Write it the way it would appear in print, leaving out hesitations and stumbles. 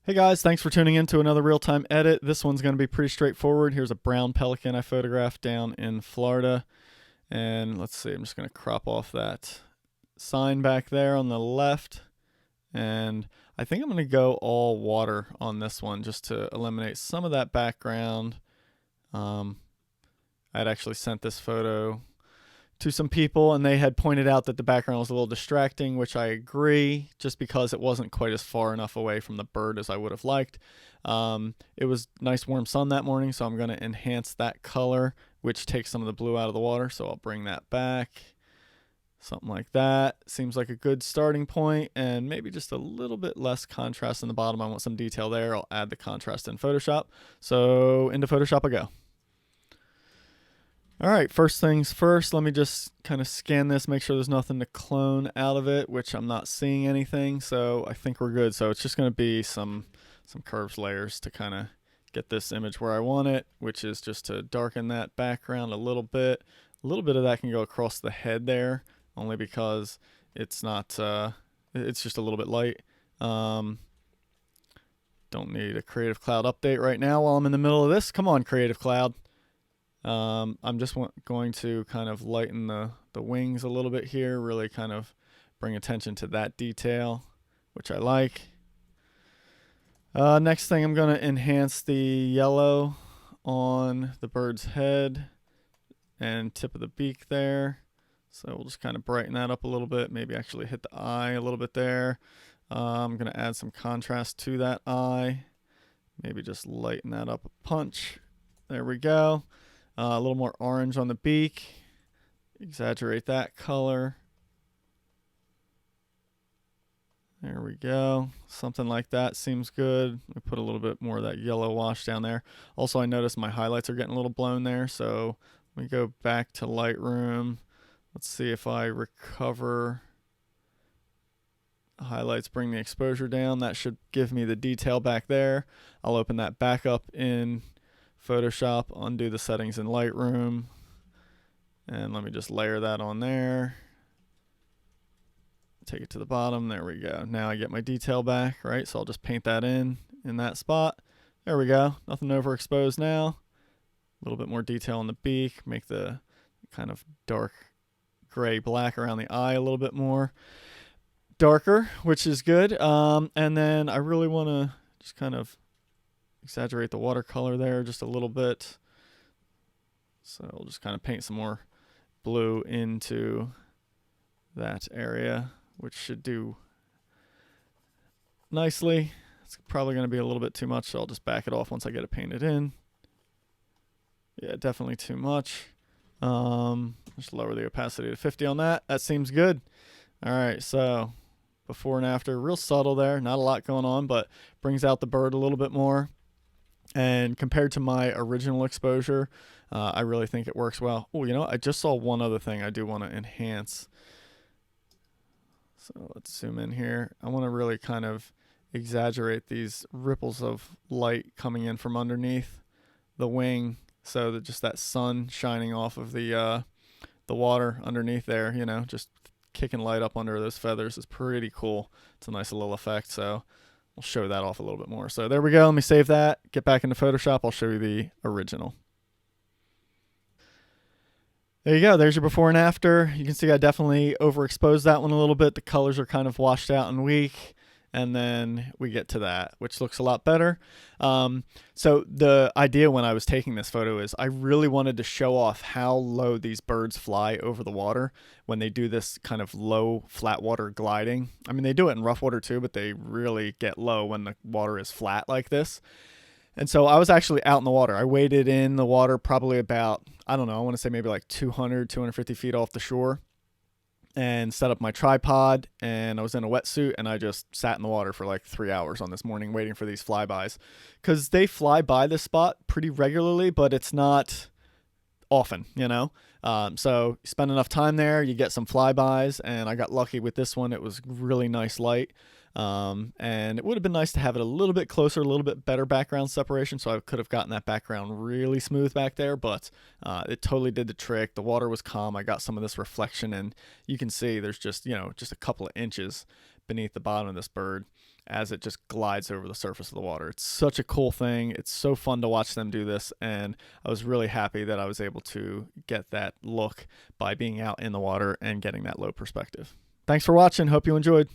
Hey guys, thanks for tuning in to another real-time edit. This one's going to be pretty straightforward. Here's a brown pelican I photographed down in Florida. And let's see, I'm just going to crop off that sign back there on the left. And I think I'm going to go all water on this one just to eliminate some of that background. I had actually sent this photo to some people and they had pointed out that the background was a little distracting, which I agree, just because it wasn't quite as far enough away from the bird as I would have liked. It was nice warm sun that morning, so I'm going to enhance that color, which takes some of the blue out of the water, so I'll bring that back. Something like that seems like a good starting point, and maybe just a little bit less contrast in the bottom. I want some detail there. I'll add the contrast in Photoshop. So into Photoshop I go. All right, first things first, let me just kind of scan this, make sure there's nothing to clone out of it, which I'm not seeing anything, so I think we're good. So it's just going to be some curves layers to kind of get this image where I want it, which is just to darken that background a little bit. A little bit of that can go across the head there, only because it's not, it's just a little bit light. Don't need a Creative Cloud update right now while I'm in the middle of this. Come on, Creative Cloud. I'm just going to kind of lighten the wings a little bit here, really kind of bring attention to that detail, which I like. Next thing, I'm going to enhance the yellow on the bird's head and tip of the beak there. So we'll just kind of brighten that up a little bit, maybe actually hit the eye a little bit there. I'm going to add some contrast to that eye, maybe just lighten that up a punch. There we go. A little more orange on the beak. Exaggerate that color. There we go. Something like that seems good. We put a little bit more of that yellow wash down there. Also, I noticed my highlights are getting a little blown there, so let me go back to Lightroom. Let's see if I recover the highlights, bring the exposure down. That should give me the detail back there. I'll open that back up in Photoshop, undo the settings in Lightroom, and let me just layer that on there. Take it to the bottom. There we go. Now I get my detail back, right? So I'll just paint that in that spot. There we go. Nothing overexposed now. A little bit more detail on the beak. Make the kind of dark gray black around the eye a little bit more darker, which is good. And then I really want to just kind of exaggerate the watercolor there just a little bit. So I'll just kind of paint some more blue into that area, which should do nicely. It's probably going to be a little bit too much, so I'll just back it off once I get it painted in. Yeah, definitely too much. Just lower the opacity to 50 on that. That seems good. All right, so before and after, real subtle there. Not a lot going on, but brings out the bird a little bit more. And compared to my original exposure, I really think it works well. Oh, you know, I just saw one other thing I do want to enhance. So let's zoom in here. I want to really kind of exaggerate these ripples of light coming in from underneath the wing, so that just that sun shining off of the water underneath there, you know, just kicking light up under those feathers is pretty cool. It's a nice little effect, so I'll show that off a little bit more. So there we go. Let me save that. Get back into Photoshop. I'll show you the original. There you go. There's your before and after. You can see I definitely overexposed that one a little bit. The colors are kind of washed out and weak. And then we get to that, which looks a lot better. So the idea when I was taking this photo is I really wanted to show off how low these birds fly over the water when they do this kind of low flat water gliding. I mean, they do it in rough water too, but they really get low when the water is flat like this. And so I was actually out in the water. I waded in the water probably about, I don't know, I want to say maybe like 200, 250 feet off the shore, and set up my tripod, and I was in a wetsuit, and I just sat in the water for like 3 hours on this morning waiting for these flybys, because they fly by this spot pretty regularly, but it's not often, you know. So you spend enough time there, you get some flybys, and I got lucky with this one. It was really nice light. And it would have been nice to have it a little bit closer, a little bit better background separation, so I could have gotten that background really smooth back there, but it totally did the trick. The water was calm. I got some of this reflection, and you can see there's just, you know, just a couple of inches beneath the bottom of this bird. as it just glides over the surface of the water. It's such a cool thing. It's so fun to watch them do this, and I was really happy that I was able to get that look by being out in the water and getting that low perspective. Thanks for watching. Hope you enjoyed.